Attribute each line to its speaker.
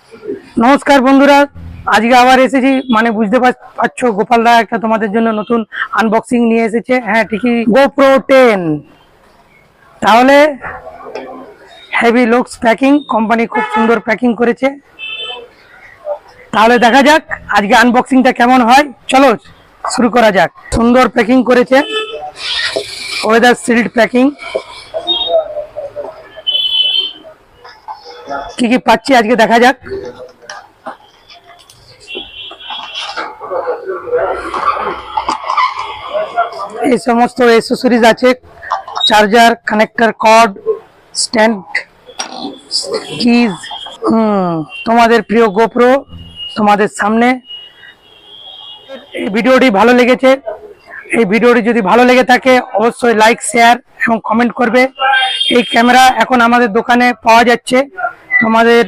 Speaker 1: নমস্কার বন্ধুরা, আজকে আবার এসেছি। মানে বুঝতে পারছো গোপাল দা একটা তোমাদের জন্য নতুন আনবক্সিং নিয়ে এসেছে। হ্যাঁ ঠিকই, গোপ্রো 10। তাহলে হেভি লুকস প্যাকিং, কোম্পানি খুব সুন্দর প্যাকিং করেছে। তাহলে দেখা যাক আজকে আনবক্সিংটা কেমন হয়। চলো শুরু করা যাক। সুন্দর প্যাকিং করেছে, ওয়েদার সিল্ড প্যাকিং। কি কি পাচ্ছি আজকে দেখা যাক। এই সমস্ত অ্যাক্সেসরিজ আছে, charger, connector, cord, stand, keys. তোমাদের প্রিয় গোপ্রো তোমাদের সামনে। এই ভিডিওটি ভালো লেগেছে, এই ভিডিওটি যদি ভালো লেগে থাকে অবশ্যই লাইক, শেয়ার এবং কমেন্ট করবে। এই ক্যামেরা এখন আমাদের দোকানে পাওয়া যাচ্ছে। তোমাদের